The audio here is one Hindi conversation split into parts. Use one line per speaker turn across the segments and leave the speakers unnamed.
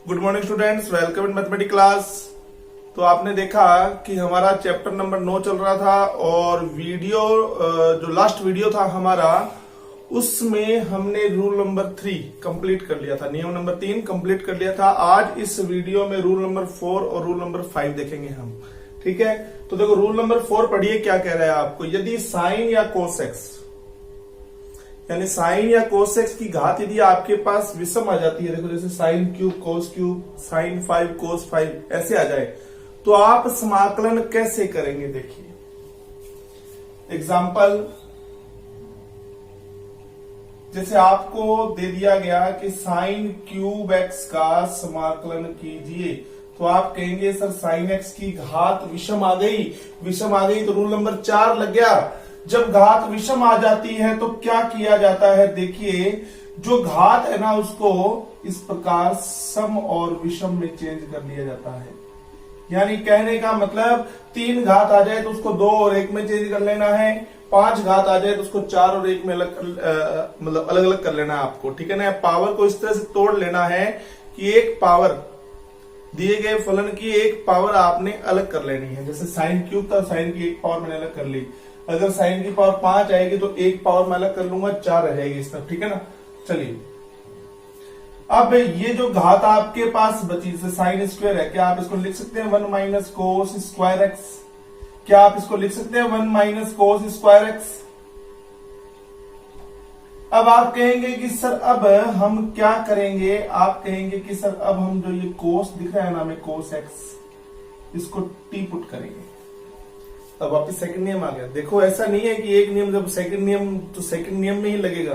Good morning students, welcome in mathematics class. तो आपने देखा कि हमारा चैप्टर नंबर 9 चल रहा था और वीडियो जो लास्ट वीडियो था हमारा उसमें हमने रूल नंबर 3 कंप्लीट कर लिया था, नियम नंबर 3 कंप्लीट कर लिया था। आज इस वीडियो में रूल नंबर 4 और रूल नंबर 5 देखेंगे हम। ठीक है, तो देखो रूल नंबर 4 पढ़िए क्या कह रहा है आपको। यदि साइन या कोसेक्स यानी साइन या कोसेक्स की घात यदि आपके पास विषम आ जाती है, देखो जैसे sine cube cos cube, sine 5 cos 5 ऐसे आ जाए तो आप समाकलन कैसे करेंगे। देखिए एग्जाम्पल, जैसे आपको दे दिया गया कि साइन क्यूब एक्स का समाकलन कीजिए, तो आप कहेंगे सर साइन एक्स की घात विषम आ गई, विषम आ गई तो रूल नंबर 4 लग गया। जब घात विषम आ जाती है तो क्या किया जाता है, देखिए जो घात है ना उसको इस प्रकार सम और विषम में चेंज कर लिया जाता है। यानी कहने का मतलब 3 घात आ जाए तो उसको 2 और 1 में चेंज कर लेना है, 5 घात आ जाए तो उसको 4 और 1 में मतलब अलग अलग कर लेना है आपको। ठीक है ना, पावर को इस तरह से तोड़ लेना है कि एक पावर दिए गए फलन की एक पावर आपने अलग कर लेनी है। जैसे साइन क्यूब था, साइन की एक पावर मैंने अलग कर ली, अगर साइन की पावर 5 आएगी तो एक पावर मैं अलग कर लूंगा, 4 रह जाएगी इस तरफ। ठीक है ना, चलिए अब ये जो घात आपके पास बची जैसे साइन स्क्वायर है, क्या आप इसको लिख सकते हैं 1 माइनस कोस स्क्वायर एक्स? क्या आप इसको लिख सकते हैं 1 माइनस कोस स्क्वायर एक्स? अब आप कहेंगे कि सर अब हम क्या करेंगे, आप कहेंगे कि सर अब हम जो ये कोस दिख रहा है ना हमें कोस एक्स, इसको टी पुट करेंगे। अब वापिस सेकंड नियम आ गया। देखो ऐसा नहीं है कि एक नियम जब सेकंड नियम तो सेकंड नियम में ही लगेगा।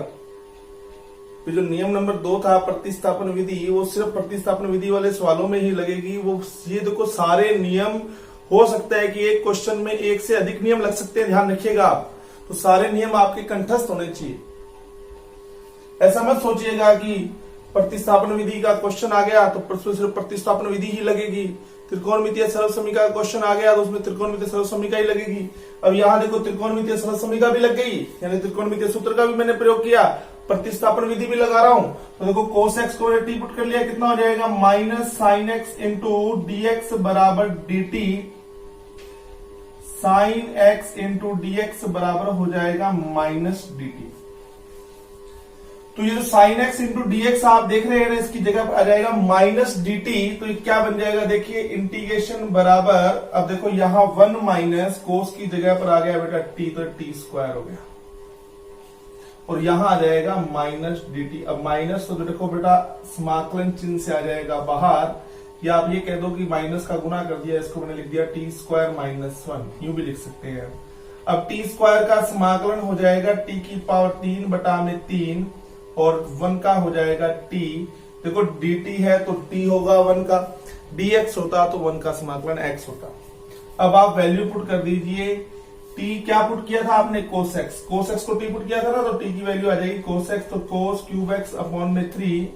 तो जो नियम नंबर 2 था प्रतिस्थापन विधि, वो सिर्फ प्रतिस्थापन विधि वाले सवालों में ही लगेगी। वो ये देखो सारे नियम, हो सकता है कि एक क्वेश्चन में एक से अधिक नियम लग सकते हैं, ध्यान रखिएगा आप। तो सारे नियम आपके कंठस्थ होने चाहिए। ऐसा मत सोचिएगा कि प्रतिस्थापन विधि का क्वेश्चन आ गया तो सिर्फ प्रतिस्थापन विधि ही लगेगी, त्रिकोणमितीय सरल समीकरण का क्वेश्चन आ गया तो उसमें त्रिकोणमितीय सरल समीकरण ही लगेगी। अब यहाँ देखो त्रिकोणमितीय सरल समीकरण भी लग गई, यानी त्रिकोणमितीय सूत्र का भी मैंने प्रयोग किया, प्रतिस्थापन विधि भी लगा रहा हूं। तो देखो कोस एक्स को टी पुट कर लिया, कितना हो जाएगा minus sine x into d x बराबर d t, sine x into d x बराबर हो जाएगा माइनस डी टी। तो ये जो sine x into d x आप देख रहे हैं ना, इसकी जगह पर आ जाएगा माइनस डी टी। तो ये क्या बन जाएगा, देखिए इंटीग्रेशन बराबर, अब देखो यहां 1 माइनस कोस की जगह पर आ गया बेटा टी, तो टी स्क्वायर हो गया और यहां आ जाएगा माइनस डी टी। अब माइनस तो देखो बेटा समाकलन चिन्ह से आ जाएगा बाहर, या आप ये कह दो कि माइनस का गुना कर दिया, इसको मैंने लिख दिया टी स्क्वायर माइनस 1, यूं भी लिख सकते हैं। अब टी स्क्वायर का समाकलन हो जाएगा टी की पावर 3 बटा में 3 और 1 का हो जाएगा t। देखो dt है तो t होगा 1 का, dx होता तो 1 का समाकलन x होता। अब आप वैल्यू पुट कर दीजिए, t क्या पुट किया था आपने कोस x, कोस x को t पुट किया था ना, तो t की वैल्यू आ जाएगी कोस x, तो कोस क्यूब x अपॉन में 3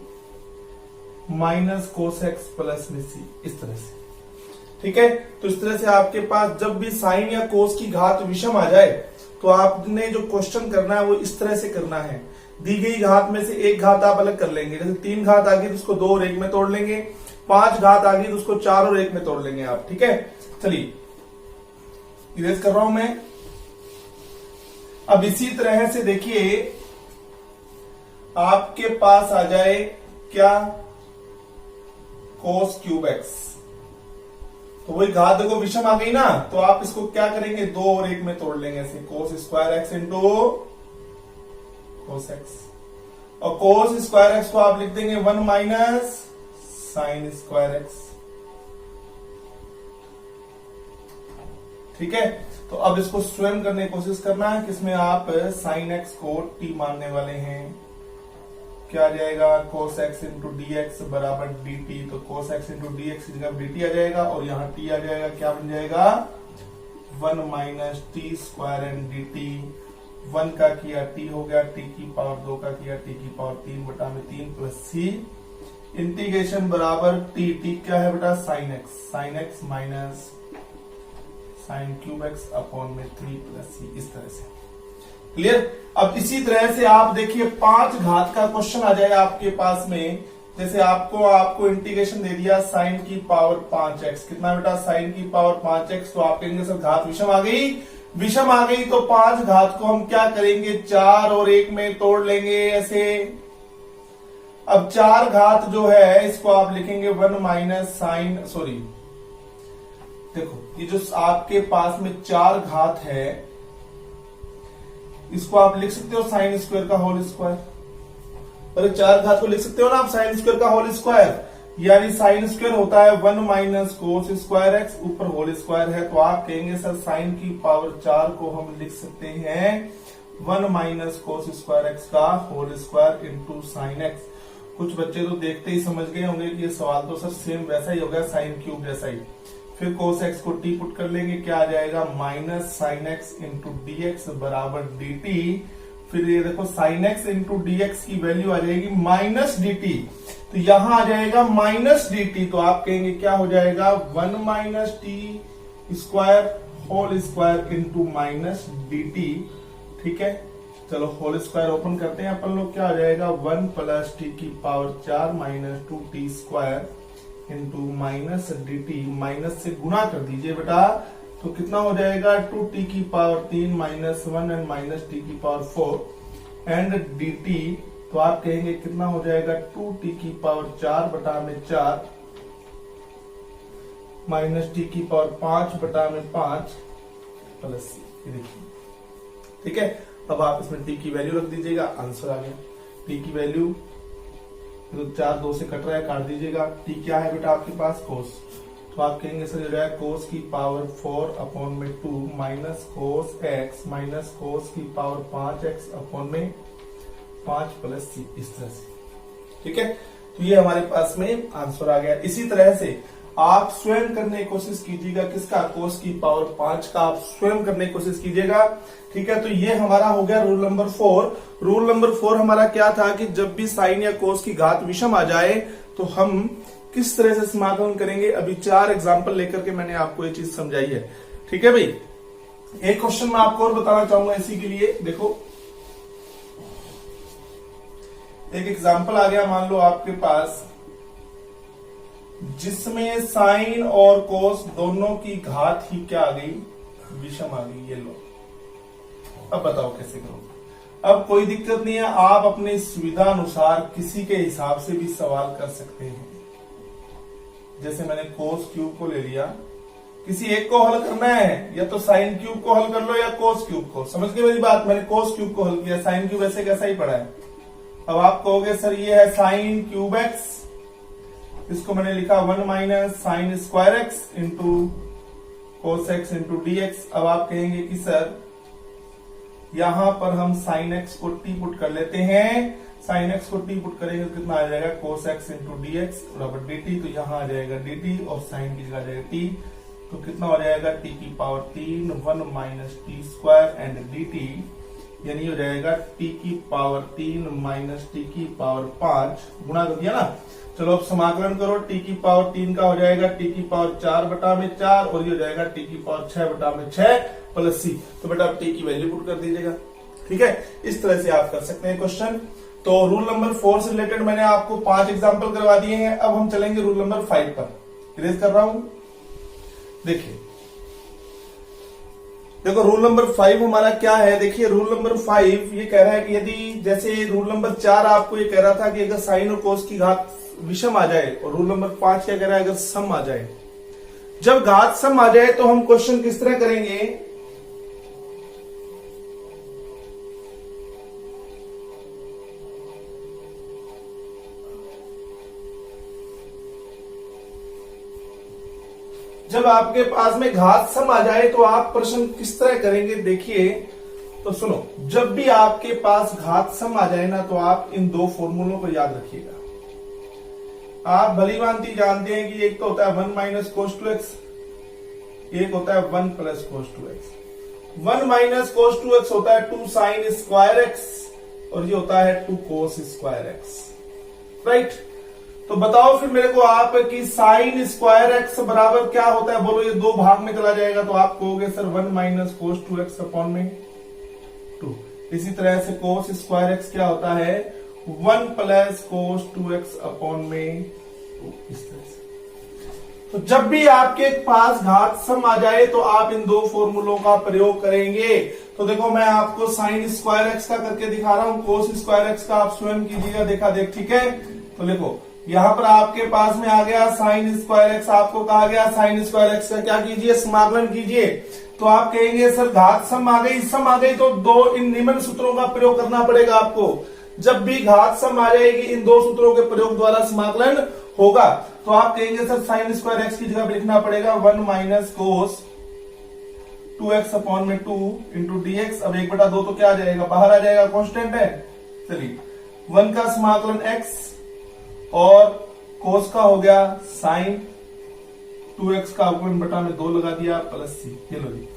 माइनस कोस x प्लस में c, इस तरह से। ठीक है, तो इस तरह से आपके पास जब भी साइन या कोस की घात विषम आ जाए तो आपने जो क्वेश्चन करना है वो इस तरह से करना है। दी गई घात में से एक घात आप अलग कर लेंगे, जैसे 3 घात आ गई तो उसको 2 और 1 में तोड़ लेंगे, 5 घात आ गई तो उसको 4 और 1 में तोड़ लेंगे आप। ठीक है, चलिए इरेज कर रहा हूं मैं। अब इसी तरह से देखिए आपके पास आ जाए क्या कोस क्यूब एक्स, तो वही घात देखो विषम आ गई ना, तो आप इसको क्या करेंगे 2 और 1 में तोड़ लेंगे, ऐसे कोस square x into cos x, और कोस स्क्वायर एक्स को आप लिख देंगे 1 माइनस साइन स्क्वायर एक्स। ठीक है, तो अब इसको स्वयं करने की कोशिश करना है, किसमें आप साइन एक्स को t मानने वाले हैं। क्या आ जाएगा cos x into d x बराबर डी टी, तो cos x into d x की जगह डी टी आ जाएगा और यहाँ t आ जाएगा, क्या बन जाएगा 1 minus T square and D T. 1 का किया t हो गया, t की पावर 2 का किया t की पावर 3 बटा में 3 प्लस c, इंटीग्रेशन बराबर t क्या है बेटा sine x minus sine cube x upon में 3 प्लस c, इस तरह से। क्लियर। अब इसी तरह से आप देखिए 5 घात का क्वेश्चन आ जाए आपके पास में, जैसे आपको इंटीग्रेशन दे दिया साइन की पावर 5x, कितना बेटा साइन की पावर 5x, तो आप कहेंगे सर घात विषम आ गई, विषम आ गई तो 5 घात को हम क्या करेंगे 4 और 1 में तोड़ लेंगे ऐसे। अब 4 घात जो है इसको आप लिखेंगे 1 माइनस साइन, सॉरी देखो ये जो आपके पास में 4 घात है इसको आप लिख सकते हो साइन स्क्वायर का होल स्क्वायर, और 4 घात को लिख सकते हो ना आप साइन स्क्वायर का होल स्क्वायर, यानी साइन स्क्वायर होता है 1 माइनस कोस स्क्वायर एक्स, ऊपर होल स्क्वायर है, तो आप कहेंगे सर साइन की पावर 4 को हम लिख सकते हैं 1 माइनस कोस स्क्वायर एक्स का whole square into sine x. कुछ बच्चे तो देखते ही समझ गए होंगे कि ये सवाल तो सर सेम वैसा ही हो गया साइन क्यूब जैसा ही। फिर कोस एक्स को टी पुट कर लेंगे, क्या आ जाएगा minus sine x into d x बराबर डी टी। फिर ये देखो sign x into d x की वैल्यू आ जाएगी माइनस डी टी, तो यहां आ जाएगा माइनस डी टी, तो आप कहेंगे क्या हो जाएगा 1 minus T square whole square into minus D T. ठीक है, चलो होल स्क्वायर ओपन करते हैं अपन लोग, क्या आ जाएगा 1 प्लस टी की power 4 minus 2 T square into minus D T, minus से गुणा कर दीजिए बेटा, तो कितना हो जाएगा 2t की power 3 minus 1 and minus T की पावर 4 एंड dt, तो आप कहेंगे कितना हो जाएगा 2t की पावर 4 बटा में 4 माइनस टी की पावर 5 बटा में 5 प्लस सी। देखिए ठीक है, अब आप इसमें t की वैल्यू रख दीजिएगा, आंसर आ गया। t की वैल्यू तो 4 2 से कट रहा है, काट दीजिएगा। t क्या है बेटा आपके पास कोस, तो आप कहेंगे सर जो है कोस की पावर 4 अपॉन में 2 minus cos x minus cos की पावर 5x अपॉन में 5 प्लस सी, इस तरह से। ठीक है, तो ये हमारे पास में आंसर आ गया। इसी तरह से आप स्वयं करने की कोशिश कीजिएगा, किसका कोस की पावर 5 का आप स्वयं करने की कोशिश कीजिएगा। ठीक है, तो ये हमारा हो गया रूल नंबर 4। रूल नंबर 4 हमारा क्या था कि जब भी साइन या कोस की घात विषम आ जाए तो हम किस तरह से समाकलन करेंगे। अभी 4 एग्जाम्पल लेकर के मैंने आपको ये चीज समझाई है। ठीक है भाई, एक क्वेश्चन मैं आपको और बताना चाहूंगा इसी के लिए। देखो एक एग्जाम्पल आ गया, मान लो आपके पास, जिसमें साइन और कोस दोनों की घात ही क्या आ गई विषम आ गई। ये लो, अब बताओ कैसे करोगे। अब कोई दिक्कत नहीं है, आप अपनी सुविधा अनुसार किसी के हिसाब से भी सवाल कर सकते हैं। जैसे मैंने कोस क्यूब को ले लिया, किसी एक को हल करना है, या तो साइन क्यूब को हल कर लो या कोस क्यूब को। समझ गए मेरी बात, मैंने कोस क्यूब को हल किया, साइन क्यूब ऐसे कैसा ही पड़ा है। अब आप कहोगे सर ये है साइन क्यूब एक्स, इसको मैंने लिखा 1 minus sine square x into cos x into d x. अब आप कहेंगे कि सर यहां पर हम साइन एक्स को टी पुट कर लेते हैं, साइन एक्स को टी पुट करेंगे तो कितना आ जाएगा cos x into d x बराबर डी टी, तो यहां आ जाएगा डी टी और साइन की जगह आ जाएगा टी, तो कितना हो जाएगा टी की power 3 1 minus T square and D T, यानी हो जाएगा टी की पावर 3 माइनस टी की पावर 5, गुणा कर दिया ना। चलो अब समाकलन करो, टी की पावर 3 का हो जाएगा टी की पावर 4 बटा में 4 और ये हो जाएगा टी की पावर 6 बटा में 6 प्लस सी, तो बेटा आप टी की वैल्यू पुट कर दीजिएगा। ठीक है, इस तरह से आप कर सकते हैं क्वेश्चन। तो रूल नंबर 4 से रिलेटेड मैंने आपको 5 एग्जाम्पल करवा दिए हैं। अब हम चलेंगे रूल नंबर 5 पर, इरेज कर रहा हूं। देखिए देखो रूल नंबर 5 हमारा क्या है। देखिए रूल नंबर 5 ये कह रहा है कि यदि, जैसे रूल नंबर 4 आपको ये कह रहा था कि अगर साइन और कोस की घात विषम आ जाए, और रूल नंबर 5 क्या कह रहा है अगर सम आ जाए। जब घात सम आ जाए तो हम क्वेश्चन किस तरह करेंगे। जब आपके पास में घात सम आ जाए तो आप प्रश्न किस तरह करेंगे। देखिए तो सुनो, जब भी आपके पास घात सम आ जाए ना, तो आप इन 2 फॉर्मूलों को याद रखिएगा। आप भली भांति जानते हैं कि एक तो होता है 1 माइनस कोस 2x, एक होता है 1 प्लस कोस 2x। 1 माइनस कोस 2x होता है 2 साइन स्क्वायर x और ये होता है 2 कोस स्क्वायर x, राइट। तो बताओ फिर मेरे को आप कि साइन स्क्वायर एक्स बराबर क्या होता है, बोलो। ये 2 भाग में चला जाएगा तो आप कहोगे सर 1 माइनस कोस 2x अपॉन में 2। इसी तरह से कोस स्क्वायर एक्स क्या होता है 1 प्लस कोस 2x अपॉन में 2, इस तरह से। तो जब भी आपके पास घात सम आ जाए तो आप इन दो फॉर्मूलों का प्रयोग करेंगे। तो देखो मैं आपको साइन स्क्वायर एक्स का करके दिखा रहा हूं, कोस स्क्वायर एक्स का आप स्वयं कीजिएगा, देखा देख, ठीक है। तो देखो यहां पर आपके पास में आ गया साइन स्क्वायर एक्स, आपको कहा गया साइन स्क्वायर एक्स का क्या कीजिए, समाकलन कीजिए। तो आप कहेंगे सर घात सम आ गई तो दो इन निम्न सूत्रों का प्रयोग करना पड़ेगा आपको। जब भी घात सम आ जाएगी इन दो सूत्रों के प्रयोग द्वारा समाकलन होगा। तो आप कहेंगे सर साइन स्क्वायर एक्स की जगह पे लिखना पड़ेगा 1 माइनस कोस 2x अपॉन में 2 इंटू dx। अब 1/2 तो क्या आ जाएगा, बाहर आ जाएगा, कांस्टेंट है। चलिए 1 का समाकलन x और कोस का हो गया साइन 2x का अवकलन बटा में 2 लगा दिया प्लस c। ये लो जी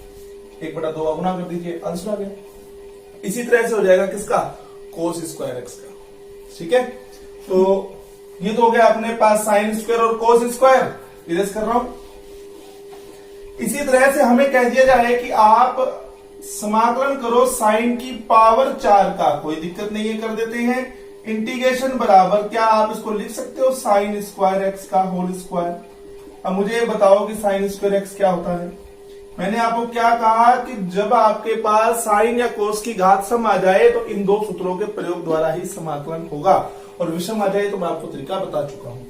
1/2 का गुना कर दीजिए, आंसर आ गया। इसी तरह से हो जाएगा किसका, कोस स्क्वायर एक्स का, ठीक है। तो ये तो हो गया अपने पास साइन स्क्वायर और कोस स्क्वायर, इरेज कर रहा हूं। इसी तरह से हमें कह दिया जाए कि आप समाकलन करो साइन की पावर 4 का, कोई दिक्कत नहीं है, कर देते हैं। इंटीग्रेशन बराबर क्या आप इसको लिख सकते हो, साइन स्क्वायर एक्स का होल स्क्वायर। अब मुझे ये बताओ कि साइन स्क्वायर एक्स क्या होता है। मैंने आपको क्या कहा कि जब आपके पास साइन या कोस की घात सम आ जाए तो इन दो सूत्रों के प्रयोग द्वारा ही समाकलन होगा, और विषम आ जाए तो मैं आपको तरीका बता चुका हूं,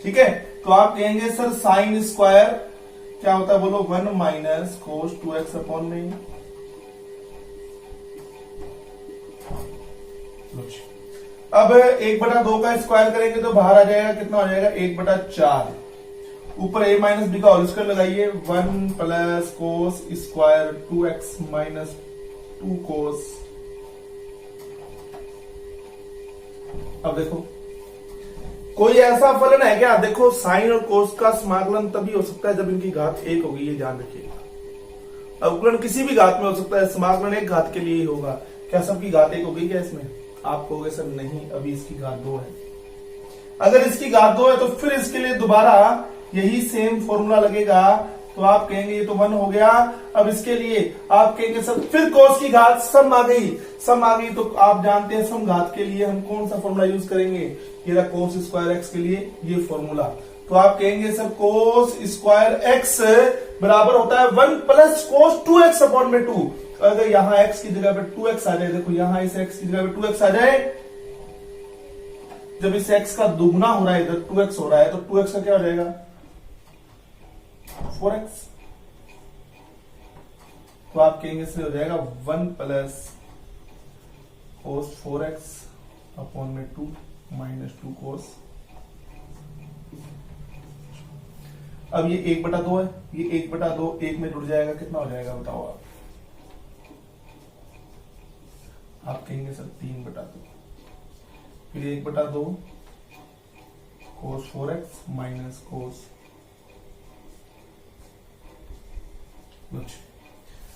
ठीक है। तो आप कहेंगे सर साइन स्क्वायर क्या होता है, बोलो 1 माइनस कोस 2x अपॉन में। अब 1/2 का स्क्वायर करेंगे तो बाहर आ जाएगा, कितना हो जाएगा 1/4। ऊपर a माइनस बी का होल स्क्वायर लगाइए, 1 plus cos square 2x minus 2 कोस। अब देखो कोई ऐसा फलन है क्या, देखो साइन और कोस का समाकलन तभी हो सकता है जब इनकी घात 1 होगी, ये ध्यान रखिएगा। अवकलन किसी भी घात में हो सकता है, समाकलन एक घात के लिए ही होगा। क्या सबकी घात 1 होगी क्या इसमें, आप कहोगे सर नहीं, अभी इसकी घात 2 है। अगर इसकी घात 2 है तो फिर इसके लिए दोबारा यही सेम फॉर्मूला लगेगा। तो आप कहेंगे ये तो 1 हो गया। अब इसके लिए आप कहेंगे सर फिर कोस की घात सम आ गई तो आप जानते हैं सम घात के लिए हम कौन सा फॉर्मूला यूज करेंगे, ये रहा कोस स्क्वायर एक्स के लिए ये फॉर्मूला। तो आप कहेंगे सर कोस स्क्वायर एक्स बराबर होता है 1 प्लस कोस 2x अपॉन में 2। अगर यहां x की जगह पे 2x आ जाए, देखो यहां इस x की जगह पे 2x आ जाए, जब इस x का दुगना हो रहा है इधर 2x हो रहा है, तो 2x का क्या हो जाएगा 4x। तो आप कहेंगे से हो जाएगा 1 प्लस कोस 4x अपॉन में 2 माइनस 2 कोस। अब ये 1/2 है, ये 1/2 1 में जुड़ जाएगा, कितना हो जाएगा बताओ आप कहेंगे सर 3/2। फिर 1/2 कोस 4x माइनस कोस।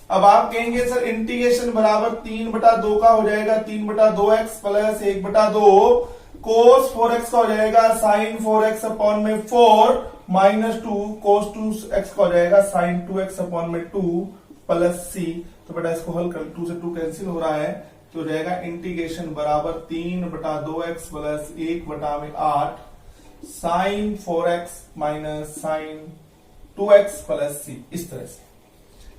अब आप कहेंगे सर इंटीग्रेशन बराबर 3/2 का हो जाएगा 3/2x प्लस 1/2 कोस 4x का हो जाएगा साइन 4x अपॉन में 4 माइनस 2 कोस 2x का हो जाएगा साइन 2x अपॉन में 2 प्लस c। तो बेटा इसको हल कर, 2 से 2 कैंसिल हो रहा है, तो हो जाएगा इंटीग्रेशन बराबर 3/2x plus 1/8 sine 4x minus sine 2x plus c, इस तरह से,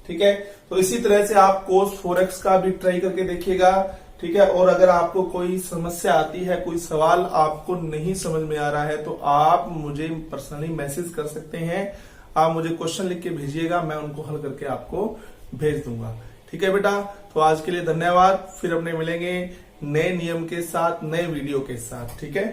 ठीक है। तो इसी तरह से आप कोस 4x का भी ट्राई करके देखिएगा, ठीक है। और अगर आपको कोई समस्या आती है, कोई सवाल आपको नहीं समझ में आ रहा है, तो आप मुझे पर्सनली मैसेज कर सकते हैं। आप मुझे क्वेश्चन लिख के भेजिएगा, मैं उनको हल करके आपको भेज दूंगा, ठीक है बेटा। तो आज के लिए धन्यवाद, फिर अपने मिलेंगे नए नियम के साथ, नए वीडियो के साथ, ठीक है।